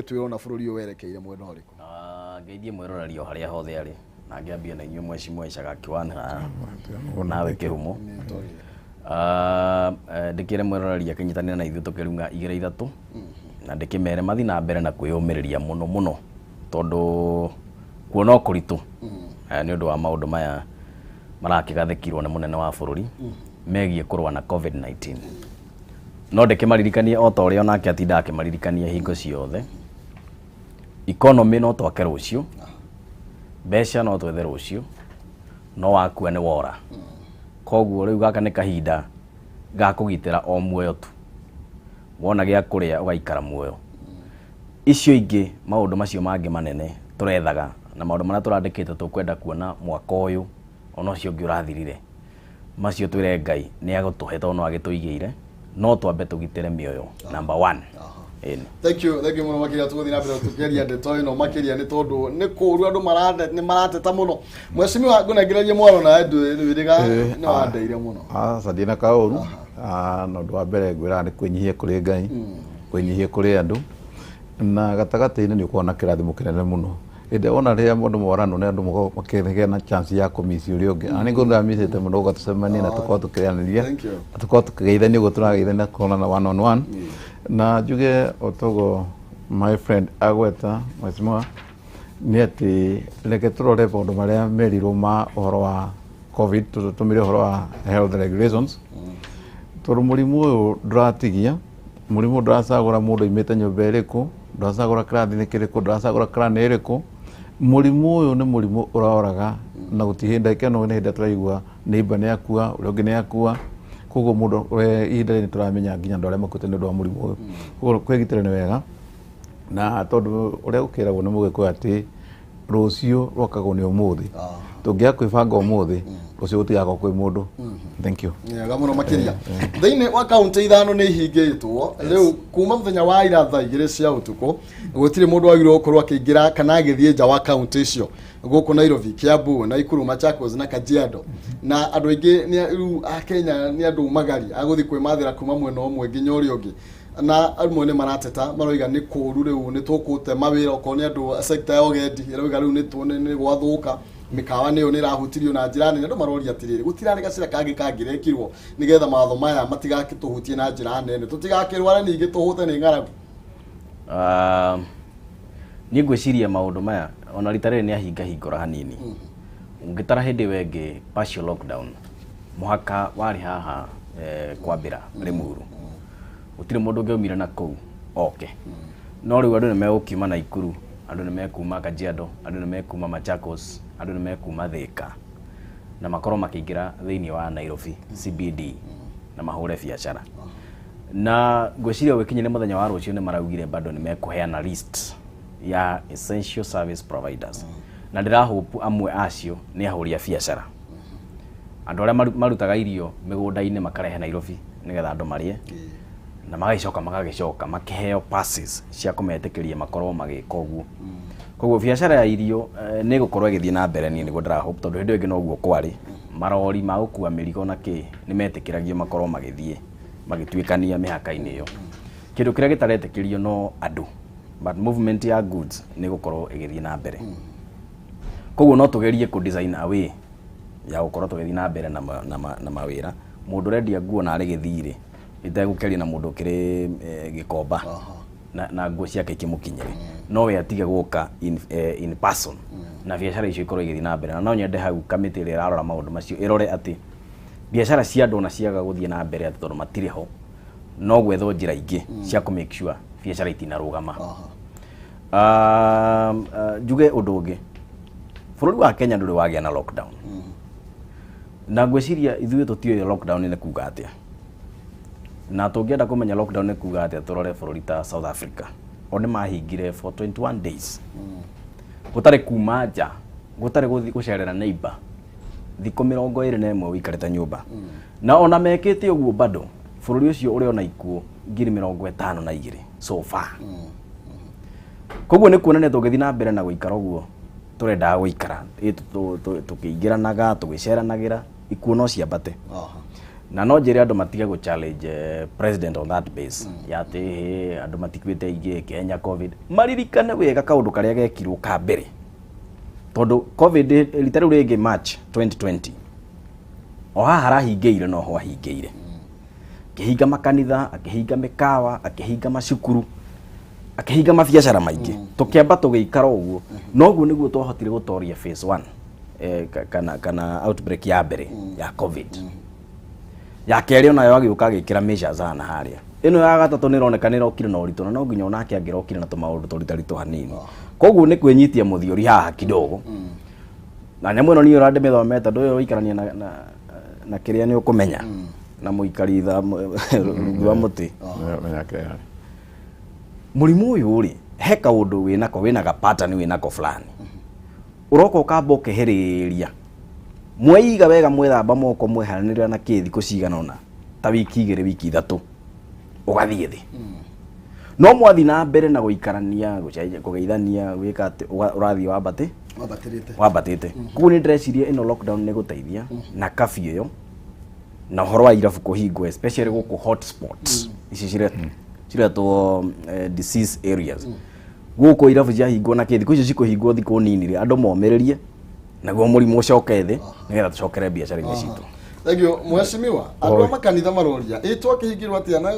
Tuona bururi werekeire mwena uriku ngeithie mwiroreri haria hothe ari na ngiambia na inyuĩ mheshimiwa Ichagaki nawe Kihumo ndikire mwiroreri akinyitanira na ithuĩ tukirunga 2-3 na ndikimere mathi na mbere na kwiyumiriria muno tondu kuona ukuritu ni undu wa maundu maya marakigathikirwo ni munene wa bururi megie kurwa na COVID-19 no ndikimaririkanie o ta uria onake atinda akimaririkania hingo ciothe economy no twake rucio mbeca no twethe rucio no wakua ni wora koguo riu gaka ni kahinda ga kugitira o muoyo tu wona gia kuria ugaikara muoyo icio ingi maundu macio mangi manene turethaga na maundu maria turandikite tukwenda kuona mwaka uyu ono cio ngi urathirire macio twire Ngai ni agutuhe tono agituigeire no twambe tugitire mioyo number 1. Thank you muno makiria tuguthina mbere tukiaria ndeto ino makiria ni tondu ni kuru andu marateta muno mweshimiwa ngunagiraria mwaro na andu wiriga ni wandeire muno sadina kauru no ndwa mbere ngwira ni kwinyihia kuri Ngai kwinyihia kuri andu na gatagati-ini ni ukuona kirathimo kinene muno inde ona ria mundu morano ne andu makethege na chance ya kumisi uri ungi ani ngunda misete muno gatucemania na tukorwo tukirianiria tukorwo tukigeithania uguo turageithania kuona na 1-on-1 na juge otogo my friend agweta mwesima ni ati leke turore maundu maria merirwo ma uhoro wa covid tutumire uhoro wa health regulations tondu murimu uyu nduratigia murimu nduracagura mundu imite nyumba iriku nduracagura kirathi kiriku nduracagura krani iriku murimu uyu ni murimu uraoraga na gutihinda ikeno ni hinda turaigua neighbor ni akua uria ungi ni akua koguo mundu ihinda ni turamenya nginya ndu aria makuite ni undu wa murimu uyu koguo kwigitira ni wega na tondu uria ukiragwo ni mugikuyu ati rucio rwakagwo ni umuthi tungia kwibanga umuthi rucio gutigaga kwi mundu thank you yega muno makiria thiini wa county ithano ni hingitwo riu kuma muthenya wa ira thaa 2 cia utuku gutire mundu wagirwo gukorwo akiingira kana agithie nja wa county icio guku Nairobi, Kiambu, Nakuru, Machakos na Kajiado na andu aingi ni riu a Kenya ni andu magari aguthi kwimathira kuma mwena umwe nginya uria ungi na amwe ni marateta maroiga ni kuru riu ni tukute mawira okoni andu sector ya ugendi iroiga riu ni gwathuka mikawa niyo ni rahutirio na njira nene andu maroria atiriri gutirane gacira kangi kangirekirwo nigetha matho maya matigakituhutie na njira nene tutigakirwara ningi tuhute ni ngaragu ni ngwiciria maundu maya ona ritarire ni ahinga hingora hanini ngitara hindi wengi partial lockdown muhaka wari haha kwambira Limuru utire mundu ngeumira na kou no riu andu ni megukiuma Nakuru andu ni mekuma Kajiado andu ni mekuma Machakos andu ni mekuma Thika na makorwo makiingira thiini wa Nairobi CBD na mahure biacara na ngwiciria wikinyire muthenya wa rucio ni maraugire bado ni mekuheana list ya essential service providers na ndira hope amwe acio ni ahuri biacara andu aria marutaga irio migunda-ini makarehe Nairobi nigetha andu marie na magagicoka makiheo passes cia kumetikiria makorwo magika uguo koguo biacara ya irio ni gukorwo igithie na mbere ni niguo ndira hope tondu hindi ingi no guo kwari marori ma gukua mirigo na ki ni metikiragio makorwo magithie magituikania mihaka-ini iyo kindu kiria gitaretikirio no andu but movement ya goods ni gukorwo igithie na mbere koguo no tugerie ku design away ya gukorwo tugithie na mbere na mawira mundu rendia nguo na ari githiri itegukeria na mundu kiri gikomba na nguo ciake ikimukinyire no we atige guka in person na biacara icio ikorwo igithie na mbere na no nyende hau kamiti ira irarora maundu macio irore ati biacara cia andu na ciaga guthie na mbere ati tondu matire ho no gwetho njira ingi cia ku make sure biacara itinarugama juge undu ungi bururi wa Kenya nduri wagia na lockdown na ngwiciria ithuĩ tutioe lockdown ni kuga atia na tungienda kumenya lockdown ni kuga atia turore bururi ta South Africa oni mahingire for 21 days gutari kuma nja gutari guthi gucerera neighbor thikũ 21 wikarite nyumba na ona mekite uguo bado bururi ucio uri ona ikuo 52,000 so far koguo ni kuonania tugithii na mbere na guikara uguo turenda guikara tukiingiranaga tugiceranagira ikuo no ciambate na no njĩre andũ matige gũ challenge president on that base ya atĩ andũ matikuĩte ingĩ Kenya covid maririkane wega kaũndũ karĩa gekirwo ka mbere tondũ covid rita rĩu rĩngĩ March 2020 o haha harahingĩire no ho ahingĩire akĩhinga makanitha akĩhinga mĩkawa akĩhinga macukuru akĩhinga mabiacara maingĩ tũkĩamba tũgĩikara ũguo noguo nĩguo twahotire gũtoria phase 1 kana outbreak ya mbere ya covid ya kerĩ onayo agĩũka agĩkĩra measures ana harĩa ĩno ya gatatũ nĩ ĩroneka nĩ ĩrokire na ũritũ no nginya onake angĩrokire na tũmaũndũ tũritaritũ hanini koguo nĩ kwĩnyitia mũthiori haha kidogo na nyamũ ĩno niĩ ũrande mĩthomete ndũĩ ũikarania na kĩrĩa nĩ ũkũmenya na mũikari tha rungu wa mũtĩ mũrimũ ũyũ rĩ he kaũndũ wĩna ga pattern wĩnako fulani ũroka ũkamba ũkĩhĩrĩria mweiga wega mwethamba moko mwehanĩrĩra na kĩ thikũ cigana ona ta wiki 2 wiki 3 ũgathiĩ thĩ no mwathi na mbere na gũikarania kũgeithania gwĩka atĩ ũrathiĩ wambatĩte koguo nĩ ndĩreciria ĩno lockdown nĩ gũteithia na curfew ĩyo na ũhoro wa irabu kũhingwo especially gũkũ hotspots ici ciretwo disease areas gũkũ irabu ciahingwo na kĩ thikũ icio cikũhingwo thikũ nini rĩ andũ momĩrĩrie naguo mũrimũ ũcoke thĩ nĩgetha tũcokere biacara-inĩ citũ. Thank you mheshimiwa. Andũ a makanitha maroria ĩtwa kĩhingĩrwo atĩa na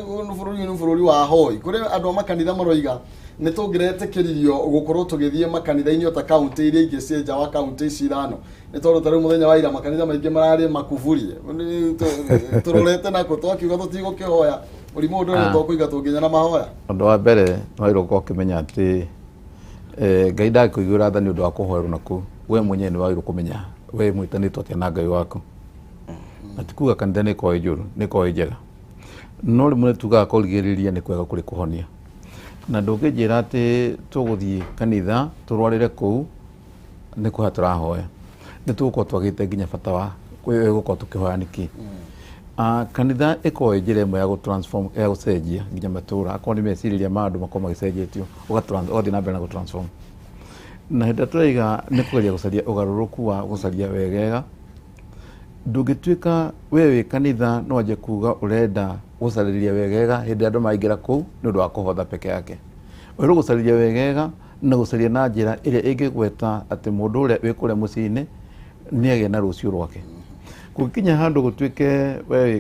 bũrũri wa hoi kũrĩ andũ a makanitha maroiga nĩ tũngĩretĩkĩririo gũkorwo tũgĩthiĩ makanitha-inĩ ta kaunti iria ingĩ cia nja wa kaunti ici ithano nĩ tondũ tarĩu mũthenya wa ira makanitha maingĩ mararĩ makuburie tũrorete nako twakiuga tũtigũkĩhoya mũrimũ ũndũ nĩ tũkũiga tũnginya na mahoya. Ũndũ wa mbere no irũko kĩmenya atĩ Ngai ndakũigĩra tha nĩ ũndũ wa kũhoerwo naku we mwenyewe nĩ wagĩrĩirwo kũmenya we mwĩtanĩtwo atĩa na Ngai waku atikuga kanitha nĩ koĩ njũru nĩ koĩ njega no rĩmwe tugaga kũrigĩrĩria nĩ kwega kũrĩ kũhonia na ndũngĩnjĩra atĩ tũgũthiĩ kanitha tũrwarĩre kũu nĩ kũha tũrahoya nĩ tũgũkorwo twagĩte nginya bata wa gũkorwo tũkĩhoya nĩkĩ kanitha ĩkoĩ njĩra ĩmwe ya gũtransform ya gũcenjia nginya matũra akorwo nĩ meciria ma andũ makorwo magĩcenjetio ũgathiĩ na mbere na gũtransform na hĩndĩ tũraiga nĩ kũgeria gũcaria ũgarũrũku wa gũcaria wegega ndũngĩtuĩka we wĩ kanitha no wanjie kuga ũrenda gũcarĩria wegega hĩndĩ andũ maingĩra kũu nĩ ũndũ wa kũhotha peke yake wĩrwo gũcarĩria wegega na gũcaria na njĩra ĩrĩa ĩngĩgweta atĩ mũndũ ũrĩa wĩ kũrĩa mũciĩ-inĩ nĩ agĩa na rũciũ rwake gũkinya handũ gũtuĩke we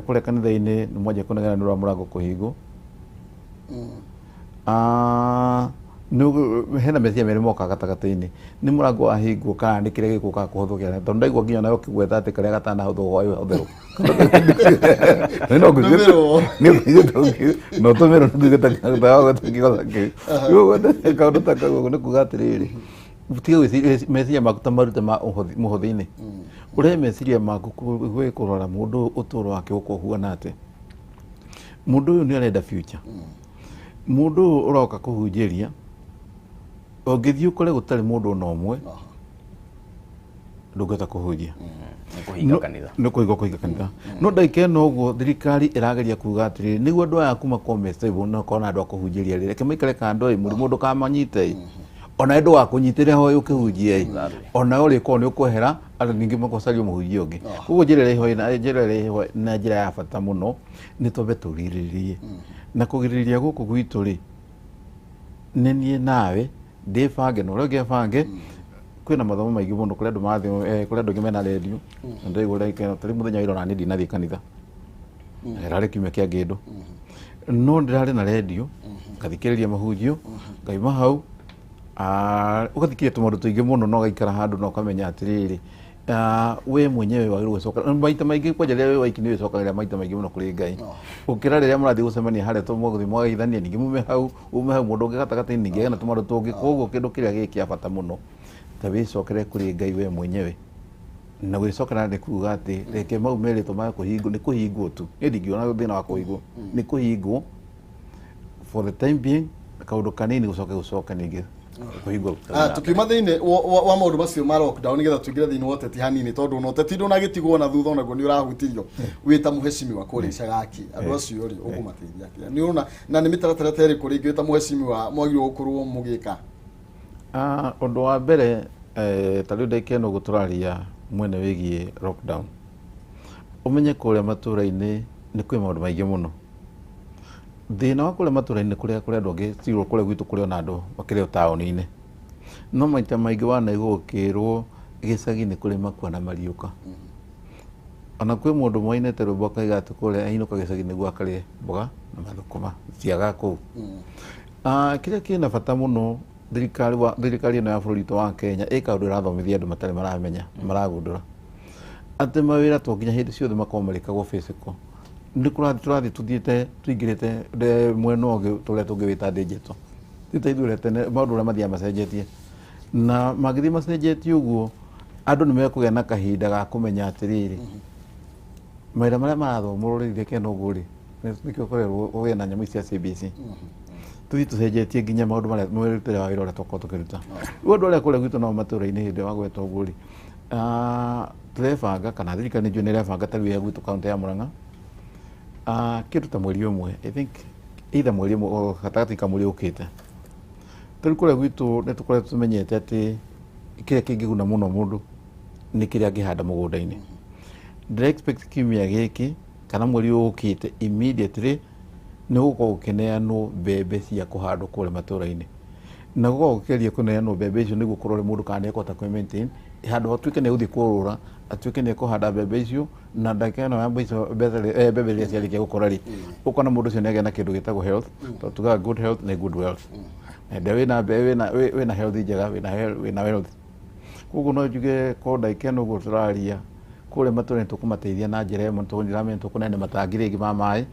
kũrĩa kanitha-inĩ nĩ mwanjia kũnegena nĩ ũrwa mũrango kũhingwo hena meciria merĩ moka gatagatĩ-inĩ nĩ mũrango wahingwo kana nĩ kĩrĩa gĩkũkaga kũhũthũkĩra tondũ ndaigua nginya nayo kĩgweta atĩ karĩa gatanahũthwo hũthĩrwo no tũmĩrwo kaũndũ ta kau nĩ kuga atĩrĩrĩ tiga meciria maku ta marute ma mũhothi-inĩ ũrĩa meciria maku gwĩ kũrora mũndũ ũtũũro wake ũkũhuana atĩ mũndũ ũyũ nĩ arenda future mũndũ ũyũ ũroka kũhunjĩria ũngĩthiĩ ũkore gũtarĩ mũndũ ona ũmwe ndũngĩhota kũhunjia nĩ kũhinga kanitha no ndagĩka ĩno ũguo thirikari ĩrageria kuga atĩrĩrĩ nĩguo andũ aya kuma korwo stable na korwo na andũ a kũhunjĩria rĩ reke maikare kando mũrimũ ndũkamanyite ona ndũ wa kũnyitĩre ho ũkĩhunjia ona ũrĩkorwo nĩ ũkwehera andũ ningĩ makũcaria mũhunjia ũngĩ koguo njĩra ĩrĩa na njĩra ya bata mũno nĩ twambe tũgirĩrĩrie na kũgirĩrĩria gũkũ gwitũ rĩ nĩ niĩ nawe ndĩbange na ũrĩa ũngĩ ebange kwĩna mathomo maingĩ mũno kũrĩ andũ aingĩ mena redio na ndaigua tarĩ mũthenya wa ira ona niĩ ndinathiĩ kanitha rarĩ kiumia kĩa ngĩndũ no ndĩrarĩ na redio ngathikĩrĩria mahunjio ngaima hau ũgathikĩrĩria tũmaũndũ tũingĩ mũno no gaikara handũ na ũkamenya atĩrĩrĩ we mwenyewe wagĩrĩirwo gũcoka maita maingĩ kwanja rĩrĩa wĩ waiki nĩ wĩcokagĩra maita maingĩ mũno kũrĩ Ngai gũkĩra rĩrĩa mũrathiĩ gũcemania harĩa mũgũthiĩ mwagaithania ningĩ ume hau mũndũ ũngĩ gatagatĩ-inĩ ningĩ na tũmaũndũ tũngĩ koguo kĩndũ kĩrĩa gĩkĩ kĩa bata mũno ta wĩcokere kũrĩ Ngai we mwenyewe na gwĩcokera nĩ kuga atĩ reke mau merĩtwo ma kũhingwo nĩ kũhingwo tu niĩ ndingĩona thĩna wa kũhingwo nĩ kũhingwo for the time being kaũndũ kanini gũcoka ningĩ tukiuma thĩinĩ wa maũndũ macio ma lockdown nĩgetha tũingĩre thĩinĩ wa ũteti hanini tondũ ona ũteti ndũnagĩtigwo na thutha onaguo nĩ ũrahutirio wĩ ta mũhecimiwa kũrĩa Ichagaki andũ acio rĩ ũkũmateithia atĩa nĩ ũrona na nĩ mĩtaratara ta ĩrĩkũ rĩngĩ wĩ ta mũhecimiwa mwagĩrĩirwo gũkorwo mũgĩka ũndũ wa mbere ta rĩu ndagĩka ĩno gũtũraria mwene wĩgiĩ lockdown umenye kuria matura-ini ni kwi maundu maingi muno thina wa kuria matura-ini kuria andu angi ciro kuria gwitu kuria na andu makiri taoni-ini no maita maingi wanaigua ukirwo gicagi-ini kuri makua na mariuka ona kwi mundu mwainete rwimbo akaiga ati kuria ainuka gicagi niguo akarie mboga na mathukuma ciaga kuu kiria kina bata muno thirikari ino ya bururi wa Kenya ikaundu irathomithia andu matari maramenya maragundura ati mawira to nginya hindi ciothe makorwo marikagwo physical ndi turathi tuthiite tuingirite mweno ungi turia tungiwita digital titaithure tene maundu uria mathia macenjetie na magithi macenjetie uguo andu ni mekugia na kahinda ga kumenya atiriri mawira maria marathomwo ruriri kena uguo ri nikio korerwo ugia na nyamu cia CBC tuthi tucenjetie nginya maundu maria mwirutire wa wira uria tukorwo tukiruta riu andu aria kuria gwitu no matura-ini hindi wa gweta uguo ri turebanga kana thirikari nju ni rebanga ta riu gwitu kaunti ya Murang'a kindu ta mweri umwe I think either mweri umwe gatagati ka mweri ukite turi kuria gwitu ni tukoretwo tumenyete ati kiria kingiguna muno mundu ni kiria angihanda mugunda-ini ndire expect kiumia giki kana mweri ukite immediately ni gukorwo gukineanwo mbembe cia kuhandwo kuria matura-ini na gukorwo gukiria kuneanwo mbembe icio niguo kurore mundu kana ekota ku maintain handu atuike ni guthii kurura atuike ni kuhanda mbembe icio na ndagika ino ya mbembe iria ciarikia gukura ri ukona mundu ucio ni agia na kindu gitagwo health tugaga good health na good wealth ende wina health njega wina wealth koguo no njuge ko ndagika ino guo turaria kuria matura-ini tukumateithia na njira imwe ndiramenya tukunene matangiri ingi ma mai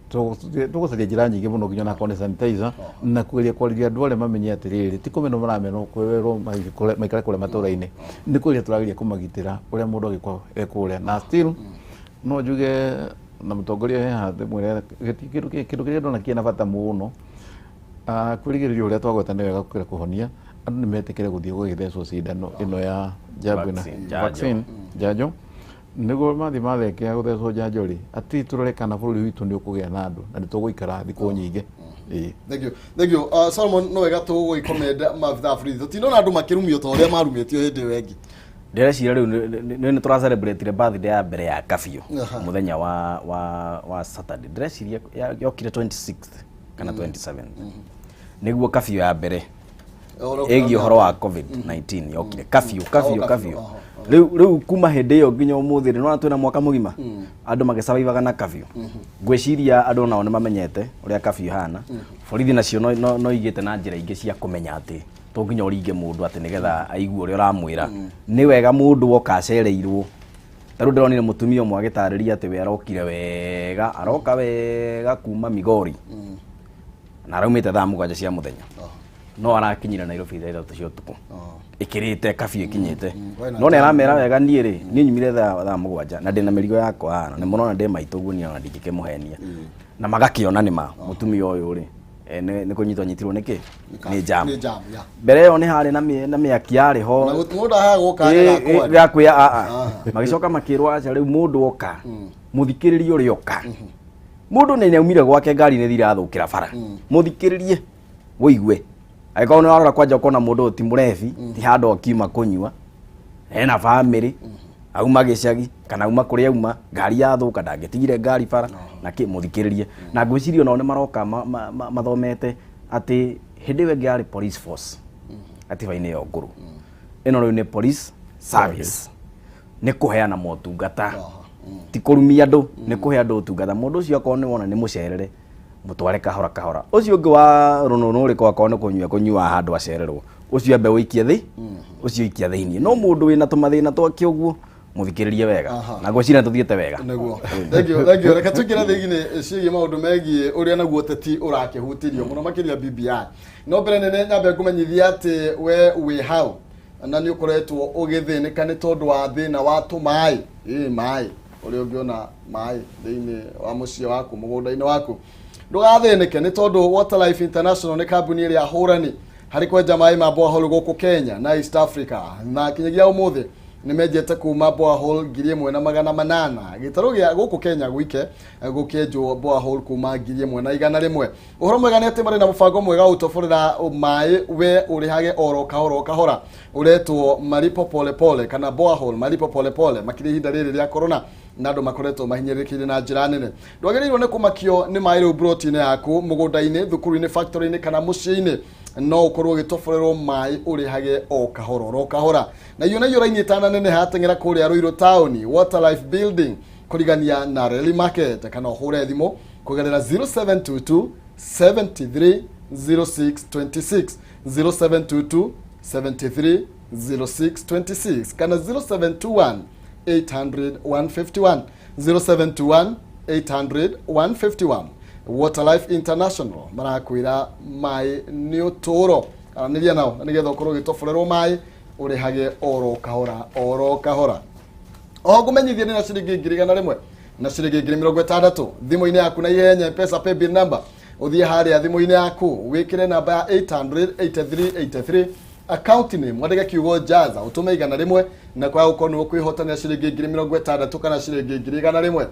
tugucaria njira nyingi muno nginya na kone sanitizer na kweria kwariria andu aria mamenye atiriri ti kumeno marameno kwerwo maikare kuria matura-ini ni kweria turageria kumagitira uria mundu agikwa ekuria na still no njuge na mutongoria haha mwire kindu kiria ndona kiena bata muno kwirigiriria uria twagweta ni wega gukira kuhonia andu ni metikire guthii gugithecwo cindano ino ya vaccine njanjo niguo mathi mathekea guthecwo njanjo ri ati turore kana bururi witu ni ukugia na andu na nituguikara thiku nyingi thank you Solomon no wega tuguikomenda mavitha free tutinona andu makirumio ta uria marumitio hindi wengi ndireciria riu ni tura celebrate birthday ya mbere ya kafio muthenya wa Saturday ndireciria yokire 26th kana 27 niguo kafio ya mbere egi horo wa COVID-19 yokire kafio riu kuma hindi yo nginya umuthi ri no twina mwaka mugima andu magisavaivaga na kafio ngwiciria andu nao ni mamenyete uria kafio hana borithi nacio no igite na njira ingi cia kumenya ati to nginya uringe mundu ati nigetha aigue uria uramwira ni wega mundu woka acereirwo taru ndironire mutumia umwe agitariria ati we arokire wega aroka wega kuma Migori na araumite thaa 7 cia muthenya no arakinyira Nairobi thaa 3 cia utuku ikirite kafio ikinyite no ne aramera wega nie ri ni nyumire thaa 7 na ndina mirigo yakwa hana ni murona ndi maitogunia na ndingikemuhenia na magakiona ni ma mutumia uyu ri ni kunyitwo nyitirwo niki ni jam mbere yo ni hari na miaki yari ho na mundu aha gukanya gakuya magicoka makirwa aca riu mundu oka muthikiririe uri oka mundu ni naumire gwake ngari ni thira athukira bara muthikiririe woigue aiko ni arora kwanja kona mundu ti murebi ti handu akiuma kunyua ena family auma gicagi kana auma kuria auma ngari yathuka ndangetigire ngari bara na ki muthikiririe na ngwicirio nao ni maroka mathomete ati hindi wengi ari police force ati vaine yo nguru ino riu ni police service ni kuheana motungata ti kurumia andu ni kuhe andu utungata mundu ucio akoro ni wona ni mucerere mutware kahora ucio ungi wa rununu ri kwa kone kunyua handu acererwo ucio ambe wikie thi ucio ikia thiini no mundu wina tumathina twake uguo muthikiririe wega na ngwicira tuthiete wega niguo thank you reka tukira thigine ciigi maundu megie uria naguo teti urakihutirio muno makiria BBI no mbere nene nyambe kumenyithia ati we wi hau na ni ukoretwo ugithinika ni tondu wa thina wa tumai mai uria ungiona mai thiini wa mucie waku mugunda-ini waku ndugathinike ni tondu Water Life International ni kambuni iria hurani hari kwenja mai ma borehole guku Kenya na East Africa na kinyagia umuthi nimejete kuma borehole 1,800 gitaro gya guku Kenya gwike gukenjwo borehole kuma 1,100 uhoro mwega nete mari na mufango mwega utoforera mai we urihage oro kahora uretwo malipo pole pole kana borehole malipo pole pole makiri hinda riri rya corona nado makoretwo mahinyirikire na njira nene ndwagerirwo ne kumakio ni mai protein yaku mugunda-ini thukuru-ini factory-ini kana muciĩ-ini no ukorwo gitoforerwo mai urihage o kahora na iyo nayo rainyitana nene hatengera kuria Ruiru town Water Life building kurigania na Rally Market kana hore thimo kugerera 0722 73 0626 0722 73 0626 kana 0721 800 151 0721 800 151 Water Life International marakwira mai ni uturo araniria nao nigetha ukorwo gitoforerwo mai urihage oro kahora gumenyithie ni na ciringi 1,100 na ciringi 60 thimu-ini yaku na ihenya pesa pay bill number uthie haria thimu-ini yaku wikire namba ya 800 account name mwandike kiugo jaza utume 100 na kwa ukono kwihotana ciringi 60 kana ciringi 100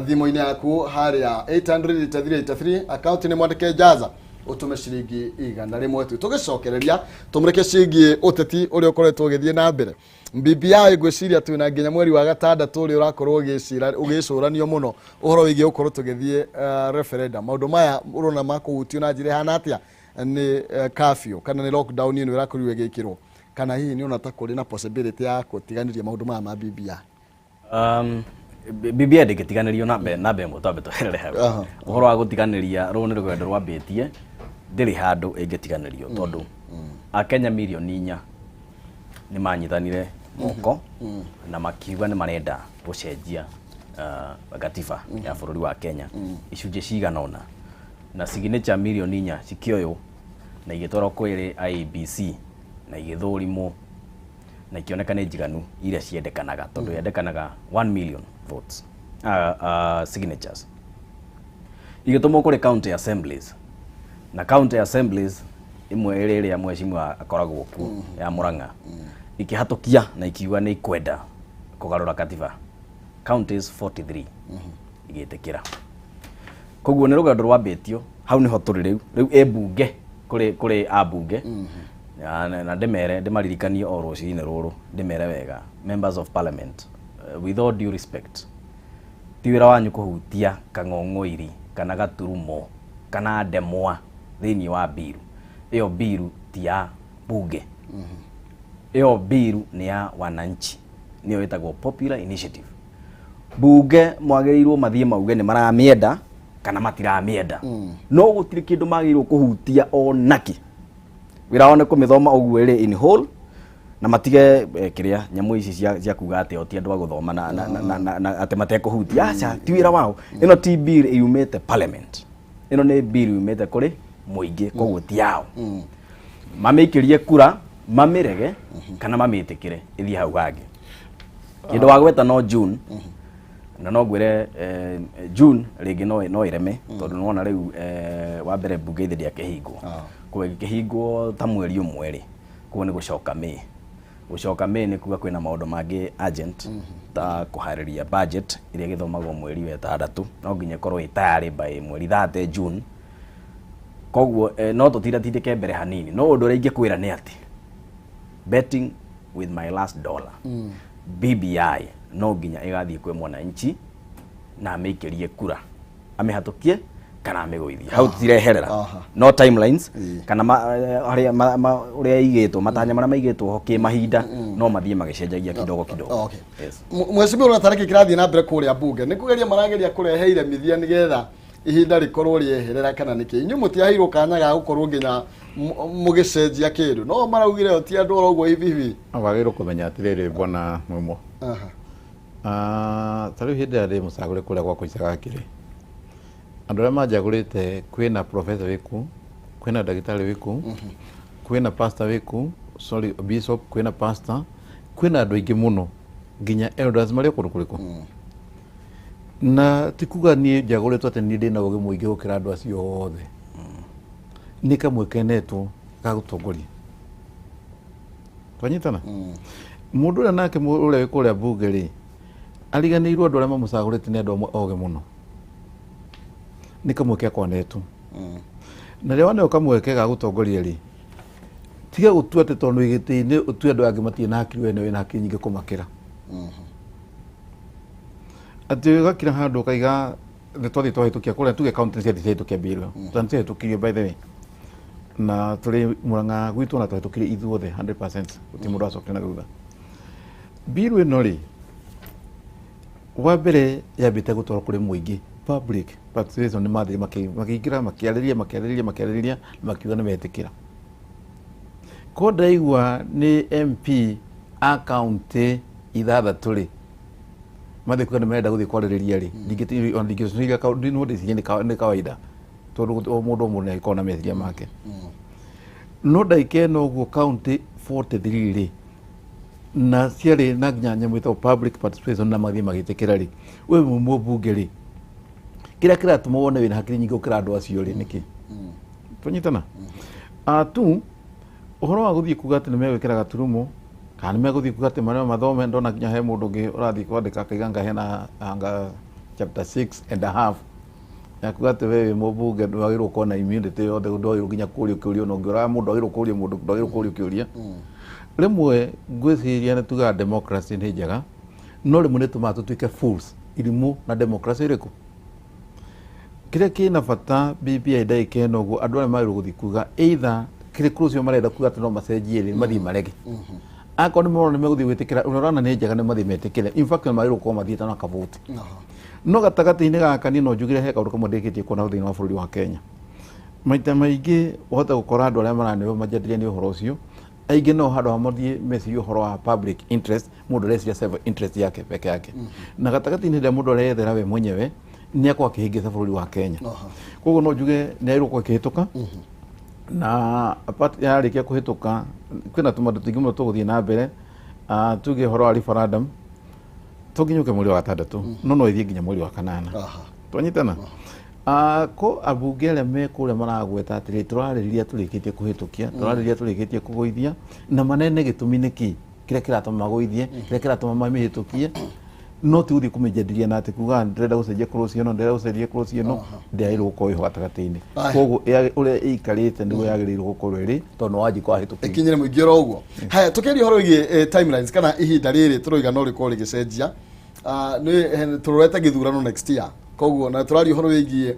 thimu-ini yaku haria 800 account name mwandike jaza utume ciringi 100 tugicokereria tumureke ciringi uteti uri ukoretwo ugithie na mbere BBI gwiciria tu na nginya mweri wa gatandatu uri urakorwo ugicũranio muno uhoro wigie ukorwo tugithie referendum maundu maya urona makuhutio na njira hana atia ni curfew kana ni lockdown ino irakorirwo igikirwo kana hihi ni ona ta kuri na possibility ya gutiganiria maundu maya ma BBI BBI ndikitiganirio na mbe mutambe twerere hau uhoro wa gutiganiria ru ni rugendo rwambitie ndiri handu ingitiganirio tondu akenya milioni 4 ni manyitanire moko na makiuga ni marenda gucenjia gatiba ya bururi wa Kenya icunjĩ cigana ona na signature milioni 4 cikioyo na igitwarwo kwiri IEBC na igithurimwo na ikionekana njiganu iria ciendekanaga tondu yendekanaga 1 million votes signatures igitumwo kuri county assemblies na county assemblies imwe iri ya mheshimiwa akoragwo ku ya Murang'a ikihatukia na ikiuga ni ikwenda kugarura katiba counties 43 igitikira koguo ni rugendo rwambitio hau niho turi riu ebunge kuri abunge na ndimaririkanie o ruciini ruru ndimere wega members of parliament with all due respect ti wira wanyu kuhutia kang'ong'oiri kana gaturumo kana ndemwa thiini wa biru iyo biru ti ya bunge iyo biru ni ya wananchi niyo itagwo popular initiative bunge mwagirirwo mathie mauge ni maramienda kana matiramienda no gutiri kindu magirirwo kuhutia onaki wira one kumithoma uguo iri in whole na matige kiria nyamu ici cia kuga ati oti andu aguthoma na ati matekuhutia acha ti wira wao ino ti bill yumite parliament ino ni bill yumite kuri muingi koguo ti yao mamikirie kura mamirege kana mamitikire ithi hau gangi kindu wa gweta no June na no gwire June ringi no ireme tondu nona riu wa mbere bunge ithi dia kihingwo kwa kihingwo ta mweri umwe kwa ni gucoka May ni kuga kwina maundu mangi agent ta kuhariria budget iria githomagwo mweri wa 6 no nginya korwo itayari by mweri 30 June koguo no tutiratindike mbere hanini no undu ringi kwira ni ati betting with my last dollar BBI no nginya igathie kwe mwananchi na amikirie kura amihatukie kana amigwithia hau tutireherera no timelines kana uria igitwo matanya mara maigitwo hoki mahinda no mathie magicenjagia kidogo yes mheshimiwa una tariki kirathie na mbere kuria bunge ni kugeria marageria kureheire mithia nigetha ihinda rikorwo rieherera kana niki inyu mutiaheirwo kanya ga gukorwo nginya mugicenjia kindu no maraugire oti andu oro uguo hivi abagirwo kumenya atiriri bwana mumo tari hindi ari musagure kuria kwa Ichagaki andu aria manjagurite kwina professor wiku kwina ndagitari wiku kwina pastor wiku sorry bishop kwina pastor kwina andu aingi muno nginya elders mari kundu kuriku na tikuga nie njaguritwo ati ni ndina ugi muingi gukira andu acio othe ni kamwe kenetwo ga gutongoria twanyitana mundu ria nake uria wikuria bunge ri ariganirwo andu aria mamucagurite ni andu amwe oge muno ni kamweke kwanetu na ria wane kamweke ga gutongoria ri tiga gutua ati tondu igiti-ini utue andu angi matie na hakiri wene wina hakiri nyingi kumakira ati gakira handu kaiga twathi twahitukia kuria tuge county cia thihitukia bill tantia tukirie by the way na tuli Murang'a gwitu na twahitukirie ithuothe 100% uti mundu acokire na thutha bill ino ri wa mbere yambite gutwara kuri muingi public participation ni mathiri makiingira makiarĩrĩria makiuga ni metikira ko ndaigua ni MP a county ithathatũ ri mathikuga ni merenda guthii kwarĩrĩria ri ndingĩciria kaunti no ni kawaida tondu mundu mundu ni akona meciria make no ndaikena uguo county 43 ri na ciarĩ na nyanya mwito public participation na mathii magitikira ri we mubunge ri kira kiratuma wone wina hakiri nyingi ukira andu acio ri niki tunyitana tu uhoro wa guthii kuga ati ni megwikira gaturumo kana ni meguthii kuga ati marĩa mathome ndona nginya he mundu ngi urathii kwandika kaiganga hena anga chapter 6.5 ya kuga ati we mubunge ndwagirwo kuona immunity yothe ndwagirwo nginya kuria kiuria no ngira mundu agirwo kuria mundu ndwagirwo kuria kiuria rimwe ngwiciria ni tuga democracy ni njega no rimwe ni tuma tutuike fools irimu na democracy iriku kire kina bata BBI ndaikena uguo andu aria magirwo guthii kuga either kire kurucio marenda kuga ati no macenjie ri mathii marege ako ni moro ni meguthii gwitikira urona ni njega ni mathii metikire in fact magirwo kuwa mathiite na kavuti no gatagati-ini gaka ni no njugire he kaundu kamwe ndikitie kuona thiini wa bururi wa Kenya maita maingi uhota gukora andu aria maraniwe majadirie ni uhoro ucio aingi no handu hamathie meciria uhoro wa public interest mundu reciria self interest yake peke yake na gatagati-ini ria mundu arethera we mwenyewe ni akwa kihingica bururi wa Kenya koguo no njuge ni airukwa kihituka na apart yarikia kuhituka kwina tumandu tuingi muno tuguthie na mbere tuge horo wa referendum tuginyuke mweri wa 6 no ithie nginya mweri wa 8 twanyitana ko abunge aria me kuria maragweta atiri turarĩrĩria tũrĩkĩtie kũhĩtũkia turarĩrĩria tũrĩkĩtie kũgũithia na manene gĩtũmi nĩkĩ kĩrĩa kĩratũma magũithie kĩrĩa kĩratũma mamĩhĩtũkie no ti uthi kumijadiria na ati kuga ndirenda gucenjia kurucio no ndirenda gucenjia kurucio no ndiairwo gukorwo iho gatagati-ini koguo uria ikarite niguo yagirirwo gukorwo iri tondu waji kwa hitu ikinyire muingi ro uguo haya tukiria horo igi timelines kana ihinda riri turoiga no rikorwo rigicenjia ni turorete githurano next year koguo na turari horo wigi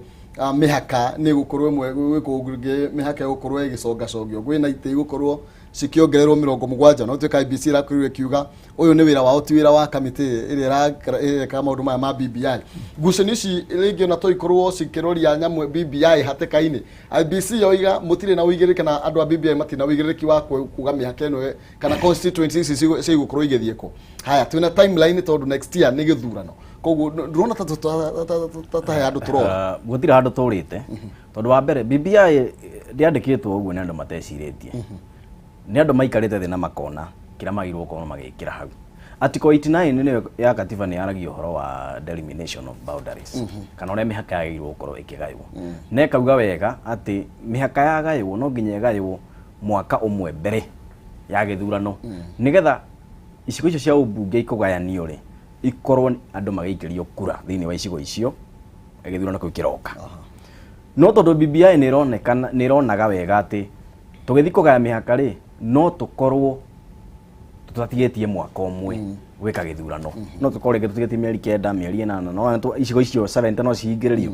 mihaka ni gukorwo imwe gwikuge mihaka gukorwo igiconga congio gwina ite gukorwo cikiongererwo 70 no tuka IBC rakurirwe kiuga uyu ni wira wao ti wira wa committee iri ira maundu maya ma BBI ngucanio ici ringi ona to ikorwo cikiroria nyamu BBI hateka-ini IBC yoiga mutire na uigirike na andu a BBI matina uigiriki wa kuga mihaka eno kana constituencies ici gukorwo igithie ko haya twina timeline tondu next year ni githurano koguo ndurona ta handu turora gutira handu turite tondu wa mbere BBI ndiandikitwo uguo ni andu mateciritie ni andu maikarite thĩ na makona kira magirwo kono magikira hau article 89 ni ya katiba ni yaragia uhoro wa delimitation of boundaries kana uria mihaka yagirwo gukorwo ikigaywo ne kauga wega ati mihaka yagaywo no nginya igaywo mwaka umwe mbere ya githurano nigetha icigo icio cia ubunge ikugayanio ri ikorwo andu magikirio kura thiini wa icigo icio githurano kau kiroka no tondu BBI ni ironekana ni ironaga wega ati tugithi kugaya mihaka ri no tukorwo tutatigetie mwaka umwe gwika githurano no tukorwo tutigetie mieri 9 mieri 8 no icigo icio 7 no cihingiririo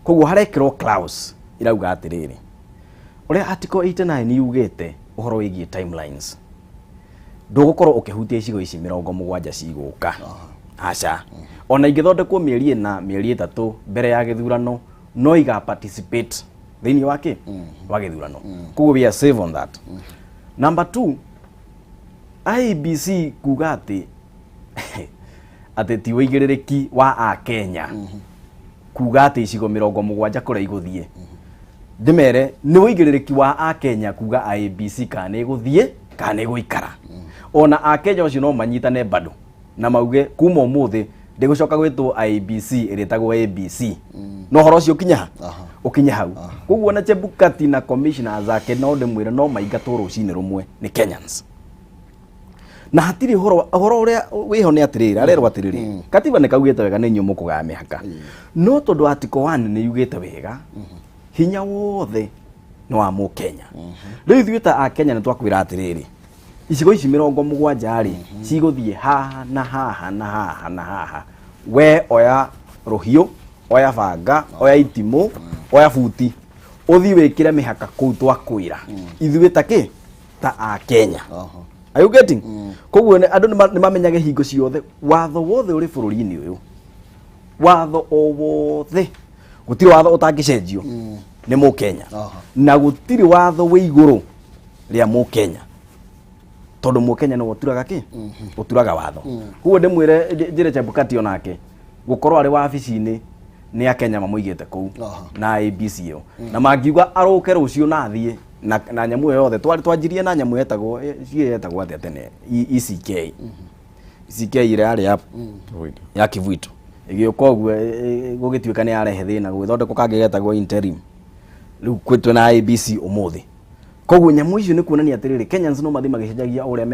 koguo harekirwo clause irauga atiriri uria article 89 yugite uhoro wigie timelines ndugukorwo ukihutia icigo ici 70 ciguka aca ona ingithondekwo mieri 4 mieri 3 mbere ya githurano no iga participate thiini wake wa githurano koguo we are safe on that number 2 IBC kuga ati ti wigiriki wa a Kenya kuga ati icigo 70 kuria iguthie ndimere ni wigiriki wa a Kenya kuga IBC kana iguthie kana iguikara ona a Kenya ucio no manyitane bado na mauge kuma umuthi ndigucoka gwitwo IBC iritagwo ABC no horo ucio ukinya hau koguo na Chebukati na commissioner zake no ndimwire no maingatwo rucini rumwe ni Kenyans na hatiri horo uria wiho ni atirira arerwa atiriri katiba ne kaugite wega ni nyumu kugaya mihaka no tondu article 1 ni yugite wega hinya wothe no wa mu Kenya riu ithuita a Kenya ni twakwira atiriri icigo ici 70 ri ciguthie haha na haha na haha na haha we oya ruhiu oya banga oya itimu oya buti uthi wikire mihaka kuu twakwira ithuita ki ta a Kenya are you getting koguo andu ni mamenyage hingo ciothe watho wothe uri bururi-ini uyu watho o wothe gutiri watho utangicenjio ni mu Kenya na gutiri watho wi iguru ria mu Kenya tondu mu Kenya no guturaga ki guturaga watho koguo ndimwire njire Chebukati onake gukorwo ari wabici-ini ni a Kenya mamuigite kuu na ABC yo na mangiuga aroke rucio na thie na nyamu yothe twanjirie na nyamu yetagwo atia tene ECK ire ari ya Kivuito igioka guo gugituika ni arehe thina gwithondeko kangi getagwo interim riu kwitwe na ABC umuthi koguo nyamu icio ni kuonania atiriri Kenyans no mathi magicenjagia uria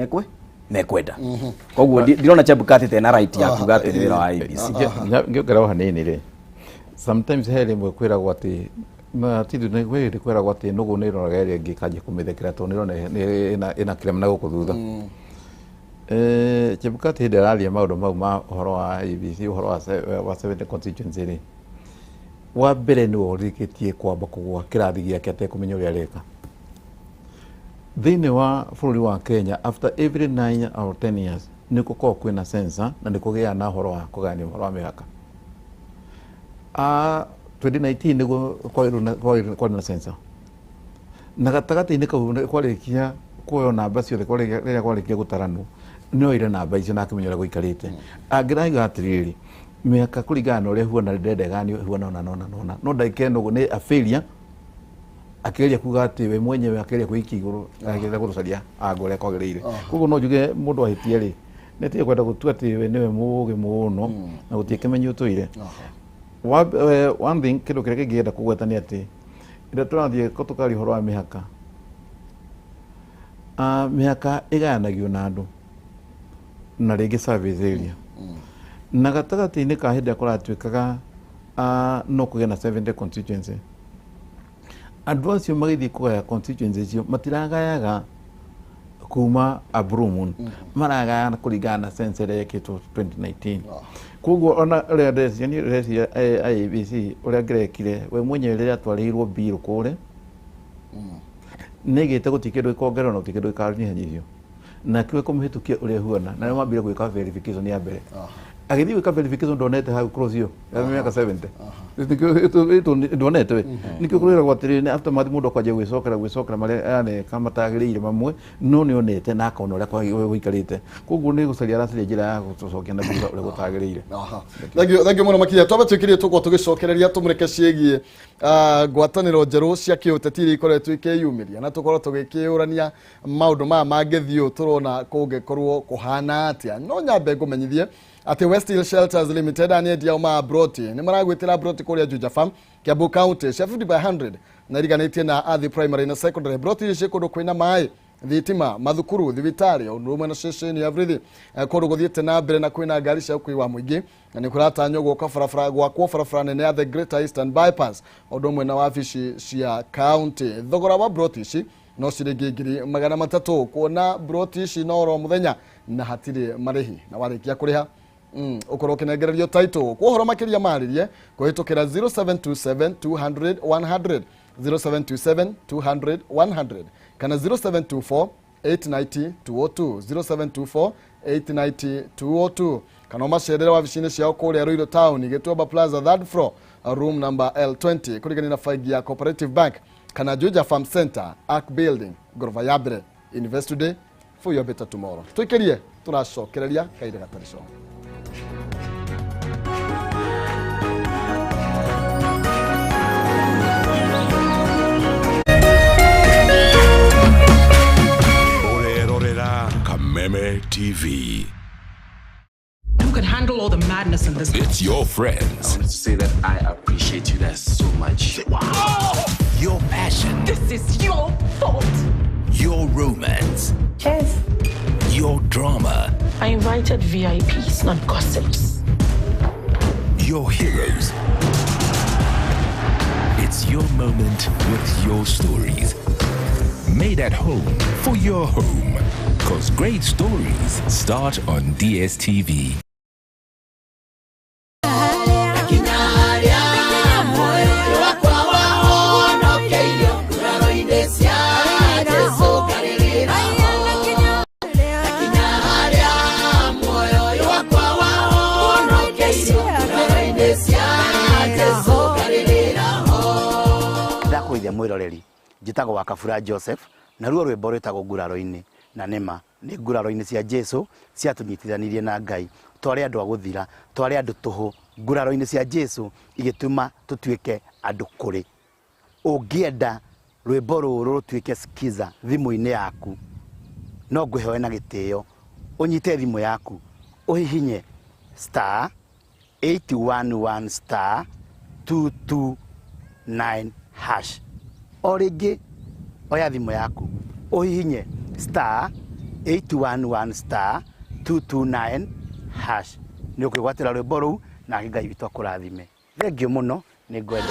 mekwenda koguo ndirona Chebukati tena right ya kuga ati wira wa ABC ngiongera hanini ri sometimes hele mwe kwira gwati ma tidu ne we kwira gwati nugu ne roraga ri ngikanje kumithekera to nirona ina kiremna gukuthutha Chebukati hinde araria maundu mau ma horo wa ABC horo wa 7 constituency ri wa mbere ni worikitie kwamba kugwa kirathi giake atekumenya uria areka thini wa bururi wa Kenya after every 9 or 10 years ni gukorwo kwina census na ni kugia na horo wa kugania horo wa mihaka 2019 nigo kwa na census na gatagati-ini kau kwarikia kuoyo namba ciothe kwarikia gutaranu no ire namba icio nakimenyera guikarite angiraiga atiriri miaka kuringana na uria huona ndendegani huona nona no ndaikeno ni a failure akiria kuga ati we mwenyewe akiria kuiki iguru akiria kurucaria agore kwagirire koguo no njuge mundu ahitie ri netie kwenda gutua ati we niwe mugi muno na gutie kimenyu tuire one thing kindu kiria kingienda kugweta ni ati ira turathie ko tukari horo wa mihaka mihaka igayanagio na andu na ringi service area na gatagati-ini ka hindi akuratuikaga no kugia na 70 constituency andu acio magithii kugaya constituency icio matiragayaga kuma a blue moon maragaya kuringana na census iria yekitwo 2019 koguo ona ria ndeciria ABC uria ngirekire we mwenyewe riria twarirwo bill kure negete gutikindu ikongererwo na gutikindu ikaranyihanyihio na kiwe kumhitukia uria huona na mambire gwika verification ya mbere agithi gwika verification donate hau close yo ya miaka 70 donate we nikio kurira gwatirine after mundu akwaje gwicokera mari ane kama tagirire mamwe no ni onete na akona uria kwa guikarite koguo ni gucaria rasire njira ya gucokia na bill uria gutagirire thank you muno makinya twabatukirie tukwo tugicokereria tumureke ciegie ngwataniro njeru cia kiuteti ikoretwo ikiyumiria na tukorwo tugikiurania maundu maya mangithio turona kungikorwo kuhana atia no nyambe ngumenyithie ati West Hill Shelters Limited anendia uma broti ni maragwitira broti kuria Juja Farm Kiambu County 50/100 na iriganitie na athi primary na secondary broti ici kundu kwina mai thitima mathukuru thibitari undu na station ya everything kundu guthiete na mbere na kwina ngari cia kuiwa muingi na ni kuratanywo gwoka barabara gwakwo barabara nene ya the Greater Eastern Bypass undu mwena wa wabici cia county thogora wa broti ici no ciringi 300 kuona broti ici no ro muthenya na hatiri marihi na warikia kuriha ukoro kinegererio title kuhoro makiria maririe kuhitukira 0727 200 100 0727 200 100 kana 0724 890 202 0724 890 202 kana macerera wabicini cia kuria Ruiru Town Gitwamba Plaza 3rd floor room number L20 kurigani na faigi ya Cooperative Bank kana Juja Farm Center Arc Building Gorova Yabre. Invest today for your better tomorrow. Tukirie turacokereria kaide gatarisho. Kameme TV. Who could handle all the madness in this? It's your friends. I wanted to say that I appreciate you guys so much. Wow! Your passion. This is your fault. Your romance. Cheers. Your drama. I invited VIPs, not gossips. Your heroes. It's your moment with your stories. Made at home for your home. 'Cause great stories start on DSTV. Mwiroreri njitagwo wa Kabura Joseph na ruo rwimbo rwitagwo nguraro-ini na nema ni nguraro-ini cia Jesu cia tunyitithanirie na Ngai twari andu aguthira twari andu tuhu nguraro-ini cia Jesu igituma tutuike andu kuri ungienda rwimbo ruru rutuike skiza thimu-ini yaku no ngwihewe na gitio unyite thimu yaku uhihinye *811 *229# origi oya thimu yaku uhihinye *811 *229# ni ukigwatira rwimbo ruu na Ngai witu akurathime. Thengio muno ni ngwende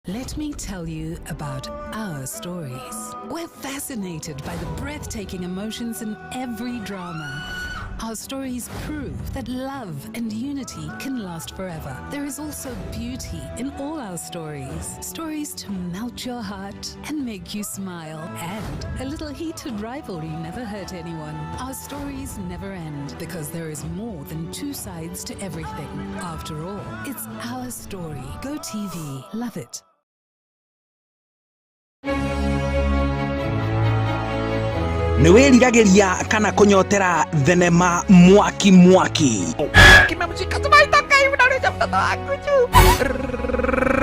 Let me tell you about our stories. We're fascinated by the breathtaking emotions in every drama. Our stories prove that love and unity can last forever. There is also beauty in all our stories. Stories to melt your heart and make you smile. And a little heated rivalry never hurt anyone. Our stories never end because there is more than two sides to everything. After all, it's our story. Go TV. Love it. Niwiriragiria kana kunyotera thenema mwaki mwaki kimemshika tumaita KAYU unaleta mtoto wangu juu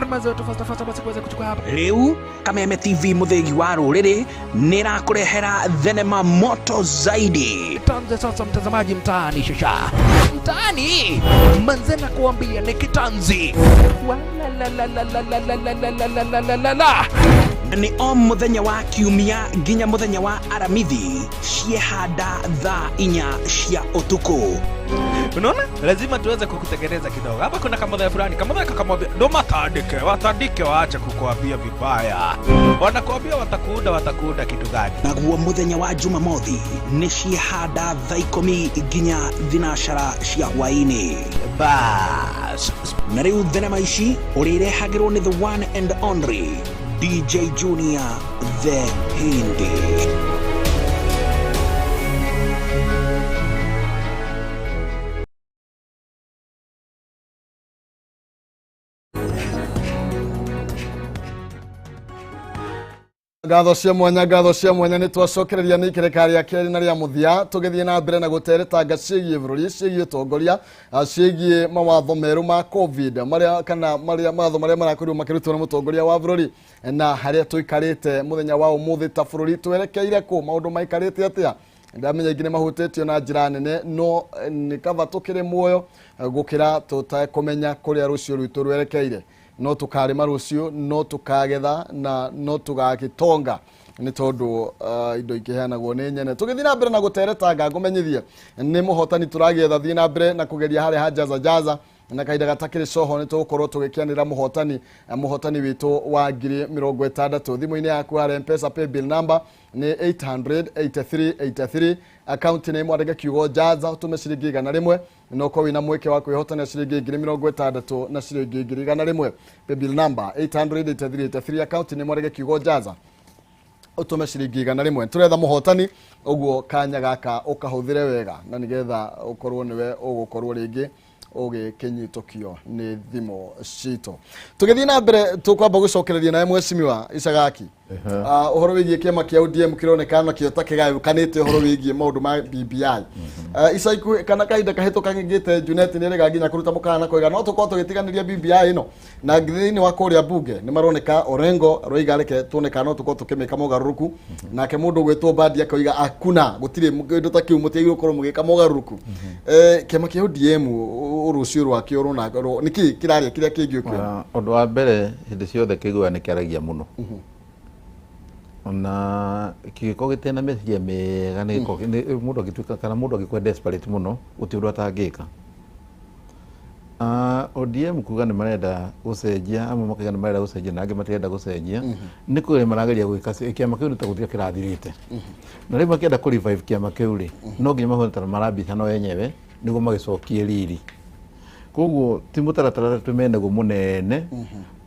mazoto fasta basi kuweza kuchukua hapa riu Kameme TV muthegi wa ruriri nirakurehera thenema moto zaidi. Tanze sasa mtazamaji mtaani shasha mtaani manzena kuambia ni kitanzi la ni o muthenya wa kiumia nginya muthenya wa aramithi ciehanda thaa 4 cia utuku. Unaona lazima tuweze kukutengeneza kidogo hapa. Kuna kama fulani kama ndo watandike waache kukuambia vibaya, wanakuambia watakuunda kitu gani. Naguo muthenya wa Jumamothi ni ciehanda thaa 10 nginya thinashara cia hwaini. Bas na riu thenema ici urirehagirwo ni the one and only DJ Junior the Hindi. Gatho cia mwanya ni twacokereria ni ikereka ria keri na ria muthia tugithie na mbere na guteretanga ciĩgie bururi ciĩgie tongoria ciĩgie mawatho meru ma covid maria marakorirwo makirutwo na mutongoria wa bururi na haria tuikarite muthenya wa umuthi ta bururi twerekeire ku maundu maikarite atia ndamenya ingine mahutetio na njira nene no ni kava tukire muoyo gukira tutakomenya kuria rucio rwitu rwerekeire no tukarima rucio no tukagetha na no tugagitonga ni tondu indo ikiheanagwo ni nyene tugithii na mbere na guteretanga ngumenyithie ni muhotani turagetha thii na mbere na kugeria hare hajaza na kaida gatakire coho ni tugukorwo tugikianira muhotani witu wa 60,000 thimu-ini yaku ya M-Pesa paybill number ni 800-8383 account name wadege kiugo jaza utume ciringi 100 no ko wina mweke wa kwihotania ciringi 60,000 na ciringi 100 paybill number 800-8383 account name wadege kiugo jaza utume ciringi 100 turetha muhotani uguo kanya gaka ukahuthire wega na nigetha ukorwo niwe ugukorwo ringi ugikinyitokio ni thimo cito tugithii na mbere tukwamba gucokereria na mheshimiwa Ichagaki uhoro wigie kiama kia ODM kironekana kio takigayukanite uhoro wigie maundu ma BBI ica ikuhi kana kahinda kahituka ngite Junet ni rega nginya kuruta mukana koiga no tukorwo tugitiganiria BBI ino na thini wa kuria bunge ni maroneka Orengo roiga reke tuoneka no tukorwo tukimeka mugaruruku nake mundu gwitwo Badi akoiga akuna gutire mundu takiu mutie gukorwo mugika mugaruruku kiama kia ODM urucio rwakio runa niki kiraria kiria kingiukio undu wa mbere hindi ciothe kigwa ni kiaragia muno na kiko gitena meciria mega ni mundu agituika kana mundu agikwa desperate muno uti undu atangika ODM kuga ni marenda gucenjia amwe makiga ni marenda gucenjia na angi matirenda gucenjia ni kuri marageria gwika kiama kiu ta gutia kirathirite na ri makienda ku revive kiama kiu ri no nginya mahota marambia no yenyewe niguo magicokie riri koguo ti mutaratara tumene go munene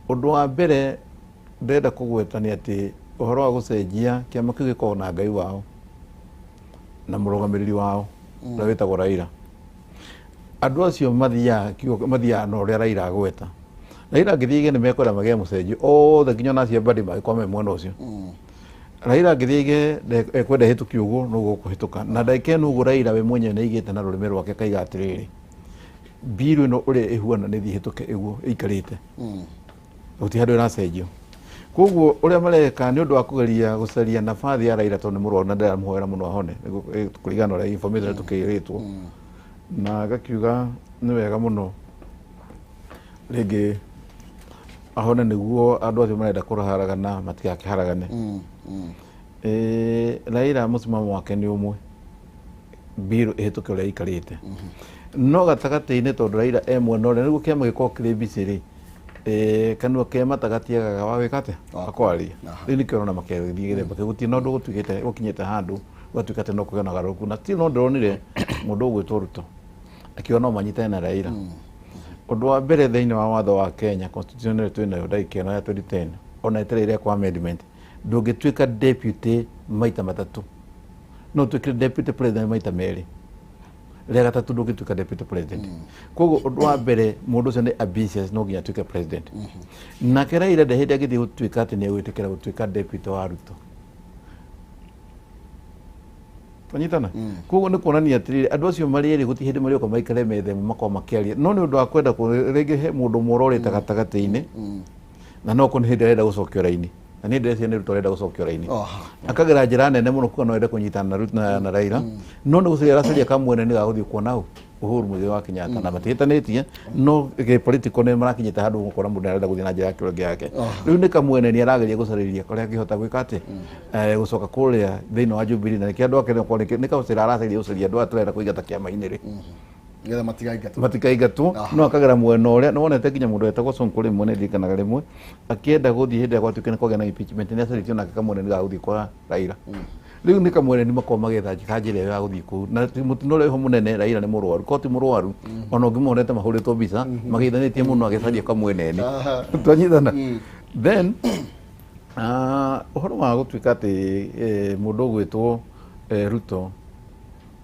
undu wa mbere ndenda kugwetania ati uhoro wa gucenjia kiama kiu giko na ngai wao na murugamiriri wao na witagwo Raila andu acio mathia no ria Raila agweta Raila ngithige ni mekwenda magia mucenjio othe nginya nacio Badi magikwame mwena ucio Raila ngithige ekwenda hituki uguo no gukuhituka na ndaike no Raila we mwenye ne igite na rurime rwake kaiga atiriri biru no uri ihuana ne thihituke iguo ikarite uti handu iracenjio koguo uria mareka ni undu wa kugeria gucaria nabathi ya Raila tondu murwaru na ndera muhoera muno ahone kurigana ria information tukiritwo na gakiuga ni wega muno rege ahone niguo andu acio marenda kuraharagana matigakiharagane Raila musimamo wake ni umwe biru ihituke uria ikarite no gatagati-ini tondu Raila mwena uria niguo kiama giko kiribiciri kanua ke matagatiaga wa wikate akwaria ri ni kirona makethithie githemba kiguti no ndu gutuigite gukinyite handu gatuikate no kugena garuku na ti no ndonire mundu gwitwo Ruto akiona manyitane na Raila undu wa mbere thiini wa watho wa Kenya constitution twina yo ndaike na 2010 ona etereire kwa amendment ndungituika deputy maita matatu no tuikire deputy president maita meri ria gatatu ndungituika deputy president koguo undu wa mbere mundu ucio ni ambitious no nginya tuike president na Raila ndehindi agithii gutuika ati ni egwitikira gutuika deputy wa Ruto tanyitana koguo ni kuonania atiri andu acio mariri guti hindi marioka maikare methemu makwa makiaria no ni undu wa kwenda kurege he mundu mororite gatagati-ini na no ko ni hindi arenda gucokio raini na ni ndese ni Ruto arenda gucokio raini akagera njira nene muno kuga no ende kunyitana na Ruto na Raila no ni guciria racaria kamwene ni gaguthii kuona Uhuru Muigai wa Kenyatta na matihitanitie no political ni marakinyita handu gukora mundu arenda guthii na njira kironge yake riu ni kamwene ni arageria gucariria kuria ngihota gwika ati gucoka kuria thiini wa Jubilee na kiandu ake ni kaucira aracaria ucaria andu aturenda kuigata kiama-ini ri ngetha matikaigatwo no akagera mwena uria no wonete nginya mundu etagwo Sonko rimwe ni ndikanaga rimwe akienda guthii hindi gwatuike ni kwagena impeachment ni acaritio nake kamwene ni gaguthii kwa Raila riu ni kamwene ni makoma magetha njira ya guthii ku na mutino ule ho munene Raila ni murwaru ko ti murwaru ona ngimonete mahuritwo mbica magithanitie muno agecaria kamwene ni twanyithana then uhoro wa gutuika ati mundu gwitwo Ruto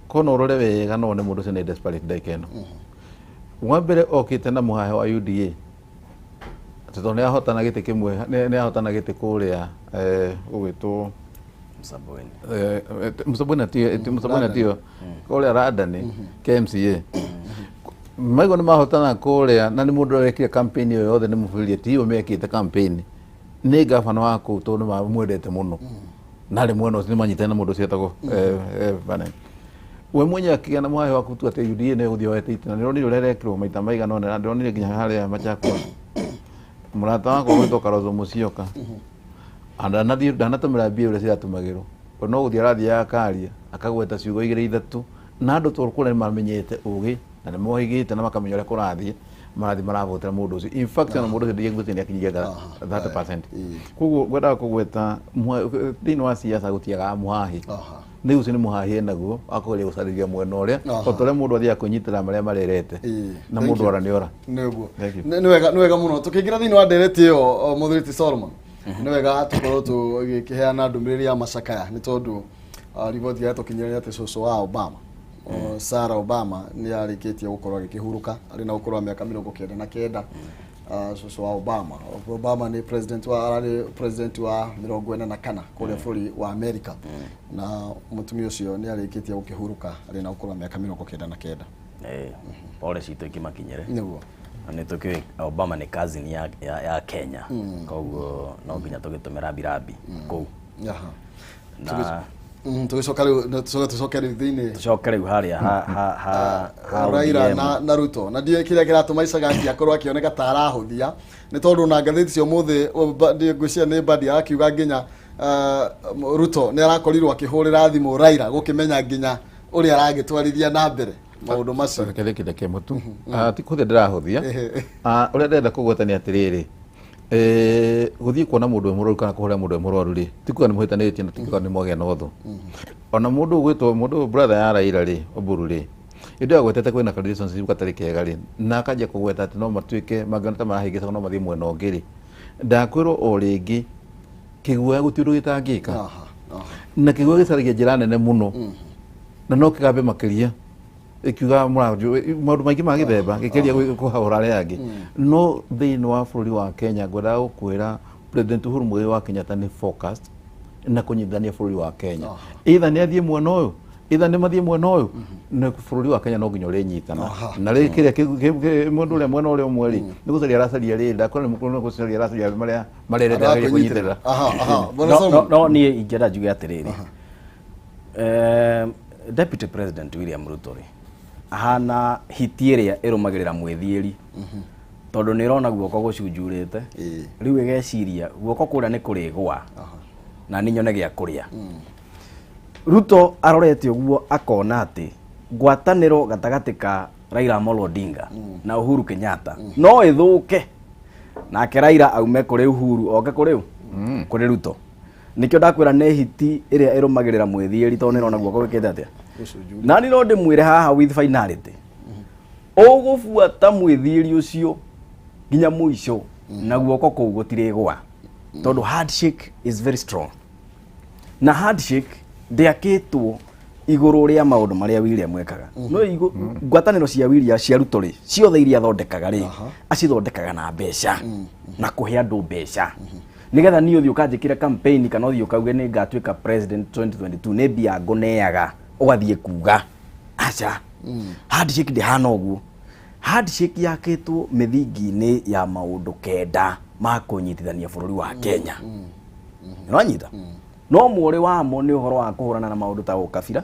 kono rore wega no ne mundu cene desperate ndaikeno wa mbere okite na muhahe wa UDA atoto ne ahotana gite kimwe ne ahotana gite kuria ugwitwo Musabweni tio kuria radani KMCA maigo ni mahotana kuria na ni mundu rekire campaign yo yothe ni mufirie tio mekite campaign ni gavana wa ku tondu ma mwendete muno na ri mwena ucio manyitana mundu cietagwo bana we mwenye akiana mwahe wa kutu ate UDA ne guthio ete itina ni roni urerekirwo maita maigana ona ndonire nginya haria Machakos murata wako gwitwo Karozo Musyoka anda nathi ndanatumira mbia uria ciratumagirwo no guthia arathia akaria akagweta ciugo igiri ithatu na andu turukure mamenyete ugi na ni mohigite na makamenya uria kurathie marathi maravotera mundu ucio in fact na mundu ucio ndiengwite ni akinyiria 30% koguo gwenda kugweta thiini wa siasa gutiaga muhahi ni ucio ni muhahi naguo akogeria gucariria mwena uria otore mundu athia kunyitira maria marerete na mundu ora ni ora niguo ni wega muno tukiingira thiini wa ndereti iyo Muthuriti Solomon ni wega tukorwo tugikiheana ndumiriri ya macakaya ni tondu riboti ya tukinyira ati cucu wa Obama Sarah Obama ni arikitie gukorwo agikihuruka ari na gukorwo miaka 99 cucu wa Obama. Obama ni president wa 44 kule bũrũri wa America, na mũtumia ũcio nĩ arĩkĩtie gũkĩhurũka arĩ na ũkũrũ wa mĩaka 99. Pole citũ ikimakinyĩre. Nĩguo. Nĩ tũkĩũĩ Obama nĩ cousin ya Kenya, koguo no nginya tũgĩtũmĩra birambi kũu. Na tugicoka rĩu thĩinĩ tucoke rĩu harĩa Raila na Ruto, na ndiye kĩrĩa kĩratũma Ichagaki akorwo akĩoneka ta arahũthia nĩ tondũ na ngathĩti cio mũthĩ ngwĩciria nĩ Badi akiuga nginya Ruto nĩ arakorirwo akĩhũrĩra thimũ Raila gũkĩmenya nginya ũrĩa aragĩtwarithia na mbere maũndũ macio. Kĩreke mũtu ti kũthĩ ndĩrahũthia ũrĩa ndĩrenda kũgwetania atĩrĩrĩ, gũthiĩ kuona mũndũ mũrwaru kana kũhũrĩra mũndũ mũrwaru rĩ ti kuga nĩ mũhĩtanĩtie na ti kuga nĩ mwagĩa na ũthũ. Ona mũndũ ũgwĩtwo mũndũ brother ya Raila rĩ Oburu rĩ ĩndĩ agwetete kwĩna relationship gatarĩ kega rĩ na akajia kũgweta atĩ no matuĩke mangana ta marahĩngĩca no mathiĩ mwena ũngĩ rĩ, ndakwĩrwo o rĩngĩ kĩguoya gũtirĩ ũndũ gĩtangĩka na kĩguoya gĩcaragia njĩra nene mũno na no kĩgambe makĩria ikiuga maũndũ maingĩ ma gĩthemba gĩkĩria kũhahũra arĩa angĩ. No thĩinĩ wa bũrũri wa Kenya ngwenda gũkwĩra President Uhuru Muigai wa Kenyatta nĩ focused na kũnyitithania bũrũri wa Kenya. Either nĩ athiĩ mwena ũyũ, either nĩ mathiĩ mwena ũyũ, na bũrũri wa Kenya no nginya ũrĩnyitana. Na rĩrĩ kĩrĩa mũndũ ũrĩa mwena ũrĩa ũmwe rĩ nĩ gũcaria aracaria rĩ ndakorwo nĩ mũkũrũ gũcaria aracaria marĩa marerenda kũnyitĩrĩra. No niĩ ingĩenda njuge atĩrĩrĩ, Deputy President William Ruto rĩ ahana hiti ĩrĩa ĩrũmagĩrĩra mwĩthiĩri, tondũ nĩ ĩrona guoko gũcunjurĩte rĩu ĩgeciria guoko kũrĩa nĩ kũrĩgwa na nĩ nyone gĩa kũrĩa. Ruto arorete ũguo akona atĩ ngwatanĩro gatagatĩ ka Raila Amolo Odinga na Uhuru Kenyatta no ĩthũke, nake Raila aume kũrĩ Uhuru oke kũrĩ Ruto. Nikio ndakwĩra nĩ hiti ĩrĩa ĩrũmagĩrĩra mwĩthiĩri tondũ nĩ ĩrona guoko gĩkĩte atĩa. Na ni no ndĩmwĩre haha with finality ũgũbuata mwĩthiĩri ũcio nginya mũico na guoko kũu gũtirĩgwa, tondũ handshake is very strong, na handshake ndĩakĩtwo igũrũ rĩa maũndũ marĩa William ekaga. No ngwatanĩro cia William cia Ruto rĩ ciothe iria athondekaga rĩ acithondekaga na mbeca na kũhe andũ mbeca nigetha niĩ ũthiĩ ũkanjĩkĩra campaign kana ũthiĩ ũkauge nĩ ngatuĩka president 2022 nĩ mbia ngũneaga ũgathiĩ kuga aca. Handshake ndĩhana ũguo. Handshake yakĩtwo mĩthingi-inĩ ya maũndũ kenda ma kũnyitithania bũrũri wa Kenya. Nĩwanyita? No mũũrĩ wamo nĩ ũhoro wa kũhũrana na maũndũ ta ũkabira,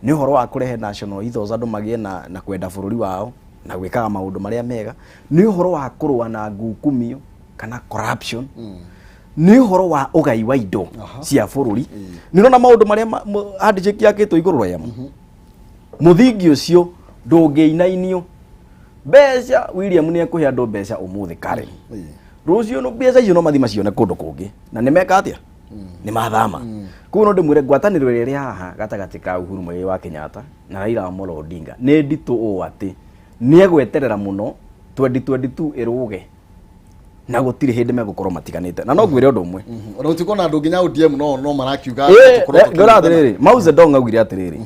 nĩ ũhoro wa kũrehe national ethos andũ magĩe na kwenda bũrũri wao na gwĩkaga maũndũ marĩa mega, nĩ ũhoro wa kũrũa na ngukumio kana corruption, nĩ ũhoro wa ũgai wa indo cia bũrũri. Nĩrona maũndũ marĩa handshake yakĩtwo igũrũ rĩa yamo. Mũthingi ũcio ndũngĩinainio. Mbeca William nĩ ekũhe andũ mbeca ũmũthĩ kare. Rũciũ no mbeca icio no mathi macione kũndũ kũngĩ na nĩ meka atĩa? Nĩ mathama. Koguo no ndĩmwĩre ngwatanĩro ĩrĩa haha gatagatĩ ka Uhuru Muigai wa Kenyatta na Raila Amolo Odinga nĩ nditũ ũũ atĩ nĩ egweterera mũno 2022 ĩrũge na gũtirĩ hĩndĩ megũkorwo matiganĩte. Na no ngwĩre ũndũ ũmwe ona ũtikona andũ nginya ODM no marakiuga ngora atĩrĩrĩ Mao Zedong augire atĩrĩrĩ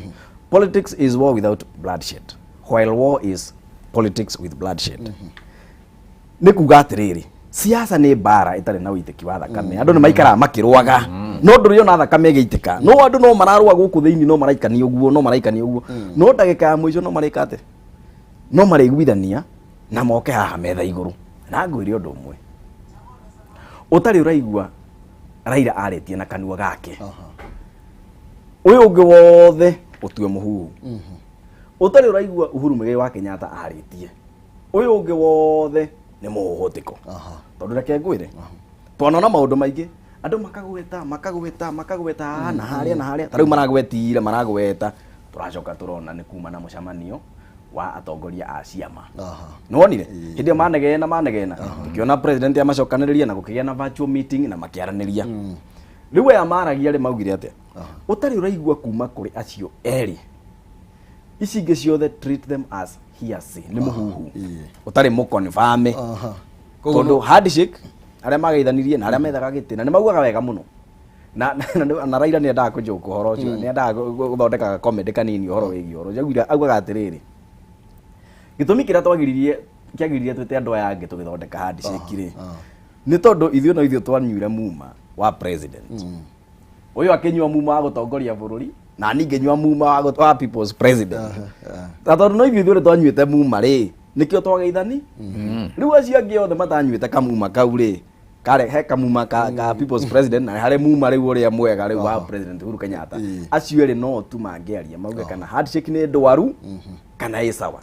politics is war without bloodshed while war is politics with bloodshed. Nĩ kuga atĩrĩrĩ siasa nĩ mbara itarĩ na ũitĩki wa thakame. Andũ nĩ maikaraga makĩrũaga no ndũrĩ ona thakame ĩgĩitĩka. No andũ no mararũa gũkũ thĩinĩ no maraikania ũguo no ndagĩka ya mũico no marĩka atĩ no marĩiguithania na moke haha metha igũrũ. Na ngwĩre ũndũ ũmwe ũtarĩ ũraigua Raila arĩtie na kanua gake ũyũ ũngĩ wothe ũtue mũhuhu. Ũtarĩ ũraigua Uhuru Muigai wa Kenyatta arĩtie ũyũ ũngĩ wothe nĩ mũhũhũtĩko. Tondũ reke ngwĩre twanona maũndũ maingĩ andũ makagweta na harĩa ta rĩu maragweta tũracoka tũrona nĩ kuma na mũcemanio wa atongoria a ciama. Nĩwonire hĩndĩ manegena tukiona president amacokanĩrĩria na gũkĩgĩa na virtual meeting na makĩaranĩria. Rĩu aya maragia rĩ maugire atĩa ũtarĩ ũraigua kuma kũrĩ acio erĩ ici ingĩ ciothe treat them as hearsay nĩ mũhuhu ũtarĩ mũconfirm. Tondũ handshake arĩa mageithanirie na arĩa methaga gĩtĩ na nĩ maugaga wega mũno na Raila nĩ endaga kũnjoka ũhoro ũcio, nĩ endaga gũthondeka comedy kanini ũhoro wĩgiĩ ũhoro. Augaga atĩrĩrĩ gĩtũmi kĩrĩa twagiririe kiagiriria twete andu aya angi tugithondeka handshake ri ni tondu ithuĩ no ithuĩ twanyuire muma wa president uyu akinyua muma wa gutongoria bururi na ninge nyua muma wa people's president tondu no ithuĩ twanyuite muma ri nikio twageithani riu acio angi othe matanyuite kamuma kau ri kare he kamuma ka people's president na hare muma riu uria mwega riu wa president Uhuru Kenyatta acio ri no tu mangiaria mauge kana handshake ni ndwaru kana ĩ sawa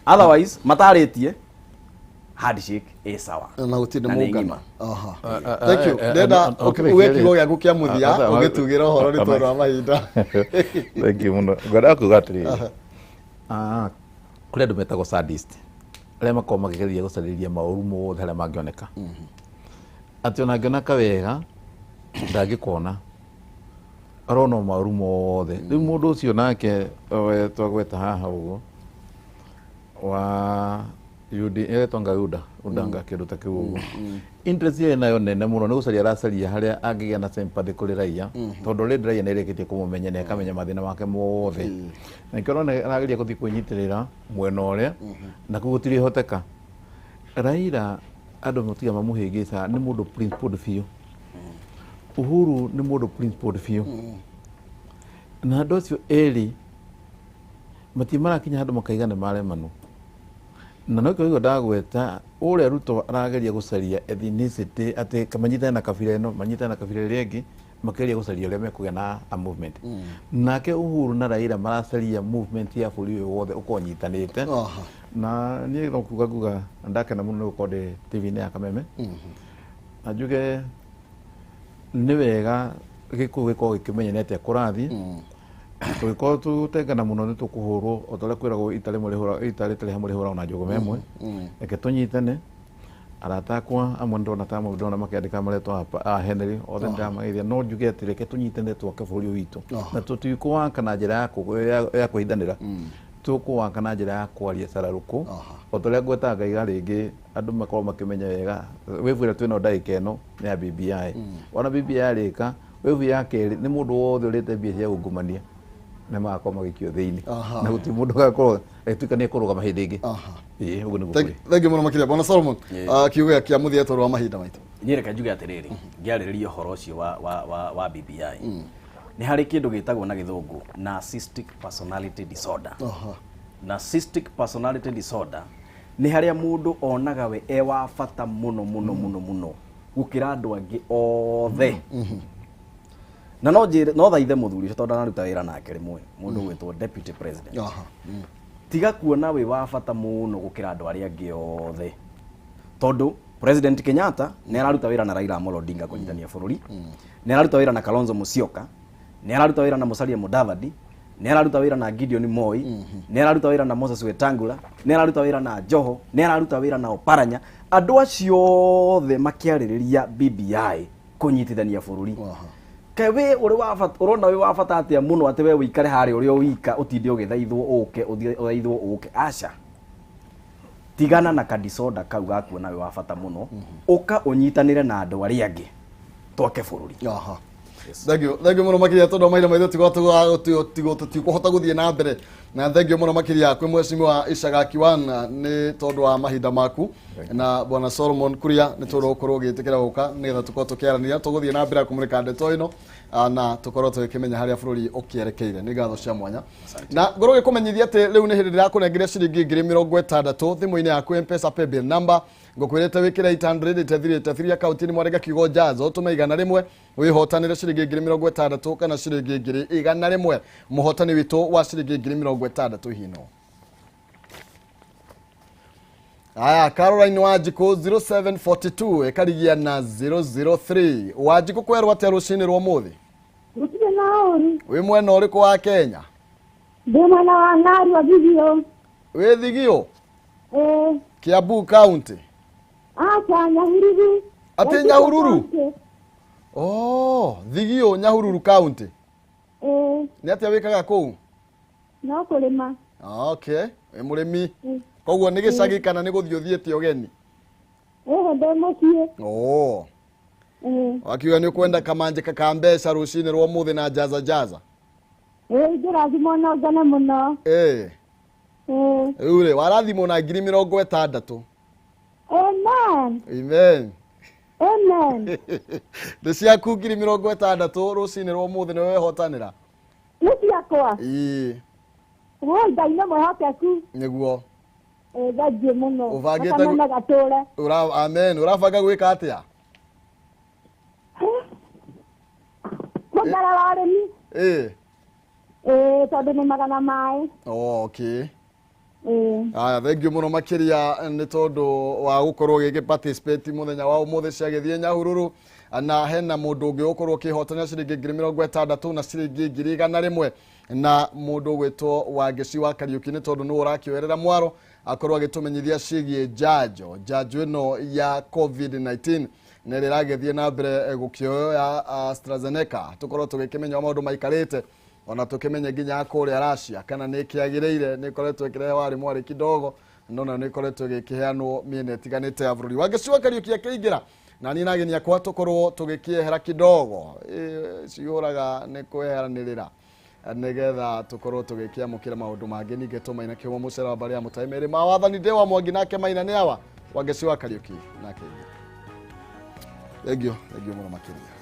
otherwise mataritie handshake ĩ sawa na gutinde mungana thank you ndenda ugekigo gyaku kia muthia ugitugira horo ni tondu wa mahinda thank you muno ngoda kugatri kule andu metagwo sadist aria makorwo magigeria gucarĩria maũru mothe harĩa mangĩoneka atĩ ona angĩoneka wega ndangĩkona arona maũru mothe rĩu mũndũ ũcio nake twagweta haha ũguo wa UD tonga udanga kĩndũ ta kĩu ũguo interest ye nayo nene mũno nĩ gũcaria aracaria harĩa angĩgĩa na sympathy kũrĩ raia tondũ rĩndĩ raia nĩ ĩrĩkĩtie kũmũmenya na ĩkamenya mathĩna make mothe na nĩkĩo arageria gũthiĩ kwĩnyitĩrĩra mwena ũrĩa na kũu gũtirĩ hoteka Raila andũ matiga mamũhĩngĩca nĩ mũndũ principled biũ Uhuru nĩ mũndũ principled biũ na andũ acio erĩ matimarakinya handũ makaiga nĩ maremanu na no kĩoigua ndagweta ũrĩa Ruto arageria gũcaria ethnicity atĩ kamanyitane na kabira ĩno manyitane na kabira ĩrĩa ĩngĩ makeria gũcaria ũrĩa mekũgĩa na a movement nake Uhuru na Raila maracaria movement ya bũrũri ũyũ wothe ũkonyitanĩte na niĩ no kuga ndakena mũno nĩ gũkorwo ndĩ TV-inĩ ya Kameme na njuge nĩ wega gĩkũyũ gĩkorwo gĩkĩmenyanĩte kũrathiĩ tũgĩkorwo tũtengana mũno nĩ tũkũhũrwo o ta ũrĩa kwĩragwo ita rĩtarĩ hamwe rĩhũragwo na njũgũma ĩmwe reke tũnyitane arata akwa amwe ndona makĩandĩka marĩtwa Henry othe ndĩramageithia no njuge atĩ reke tũnyitane twake bũrũri ũyũ witũ na tũtikũwaka na njĩra ya kũhithanĩra tũkũwaka na njĩra ya kwaria cararũkũ o ta ũrĩa ngwetaga ngaiga rĩngĩ andũ makorwo makĩmenya wega wĩvu ĩrĩa twĩna ndagĩka ĩno nĩ ya BBI ona BBI yarĩka wĩvu ya kerĩ nĩ mũndũ wothe ũrĩte mbia cia ungumania na magakorwo magĩikio thĩinĩ na gũtirĩ mũndũ agakorwo etuĩka nĩ ekũrũgama hĩndĩ ĩngĩ ũguo nĩguo kũrĩ thengiũ mũno makĩria bwana Solomon kiugo gĩa mũthia tondũ wa mahinda maitũ niĩ reke njuge atĩrĩrĩ ngĩarĩrĩria ũhoro ũcio wa BBI nĩ harĩ kĩndũ gĩtagwo na gĩthũngũ narcissistic personality disorder narcissistic personality disorder nĩ harĩa mũndũ onaga we wa bata mũno mũno mũno mũno gũkĩra andũ angĩ othe na no thaithe mũthuri ũcio tondũ anaruta wĩra nake rĩmwe mũndũ gwĩtwo deputy president tiga kuona wĩ wa bata mũno gũkĩra andũ arĩa angĩ othe tondũ president Kenyatta nĩ araruta wĩra na Raila Amolo Odinga kũnyitania bũrũri nĩ araruta wĩra na Kalonzo Musyoka nĩ araruta wĩra na Musalia Mudavadi nĩ araruta wĩra na Gideon Moi nĩ araruta wĩra na Moses Wetangula nĩ araruta wĩra na Joho nĩ araruta wĩra na Oparanya andũ acio othe makĩarĩrĩria BBI kũnyitithania bũrũri kawe urona we wa bata atia muno ati we wikare hari uri wika utinde ugithaithwo uke aca tigana na kadisoda kau gakuona we wa bata muno uka unyitanire na andu ari angi twake bururi thengio muno makiria tondu maira maitho tikuhota guthie na mbere na thengio muno makiria kwi mwecimu wa Ichagaki wana ni tondu wa mahinda maku na bwana Solomon Kuria ni tondu ukorwo ugitikira guka nigetha tukorwo tukiarania tuguthie na mbere kumurika ndeto ino na tukorwo tukimenya haria bururi ukierekeire ni ngatho cia mwanya na ngoro gikumenyithia ati riu ni hindi ndirakunengire ciringi 60,060 thimu-ini yaku M-Pesa paybill number ngukwirite wikire 800 itathirite 3 account ni mwarega kiugo jazo tumeigana rimwe wihotanire ciringi 60,060 kana ciringi 100 muhotani witu wa ciringi 60,060 hino aya Caroline Wajiko 0742 ekarigia na 003 Wajiko kwerwa ati rucini rwa muthi Rutire nauri wi mwena uriku wa Kenya Ndemana wa Ngari wa Thigio wi Thigio Kiambu county Nyahururu ati Nyahururu Thigio Nyahururu county ni atia wikaga kuu no kulima okay murimi koguo ni gicagi kana ni guthio thiete ogeni ndemucie wakiuga ni ukwenda kamanjika ka mbeca rucini rwa muthi na jaza ndirathimo no ngene muno Ure warathimo na 60,000. Amen. Amen. Amen. Ndiciaku 60,000 rucini rwa muthi ni wehotanira. Nĩ ciakwa. Woi Ngai nĩ mwĩhokeku. Nĩguo. Thengiũ mũno. Ũbangĩte gatũre. Amen. Ũrabanga gwĩka atĩa? Kuongerera ũrĩmi. Tondũ nĩ magana maĩ. Okay. Aya thengiũ mũno makĩria nĩ tondũ wa gũkorwo gĩgĩparticipate mũthenya wa ũmũthĩ ciagĩthiĩ Nyahururu, na hena mũndũ ũngĩ ũkorwo kĩhotana ciringi 60,000 na ciringi 100 na mũndũ gwĩtwo Wangeci wa Kariuki nĩ tondũ nĩ ũrakĩoerera mwaro akorwo agĩtũmenyithia ciĩgiĩ njanjo ĩno ya COVID-19 na ĩragĩthiĩ na mbere gũkĩoyo ya AstraZeneca. Tũkorwo tũgĩkĩmenya maũndũ maikarĩte ona tukimenya nginya kũrĩa Russia kana nĩ kĩagĩrĩire nĩ koretwo ĩkĩrehe wari mwari kidogo nona nĩ koretwo gĩkĩheanwo mĩena ĩtiganĩte ya bũrũri. Wangeci wa Kariuki akĩingĩra na niĩ nageni akwa tũkorwo tũgĩkĩehera kidogo ciũraga nĩ kwĩheranĩrĩra nĩgetha tũkorwo tũgĩkĩamũkĩra maũndũ mangĩ ningĩ tũmaina kĩhumo mũcera wa mbarĩ ya mũtaimĩrĩ ma wathani ndĩ wa Mwangi nake maina nĩ awa Wangeci wa Kariuki nake. Thank you mũno makĩria.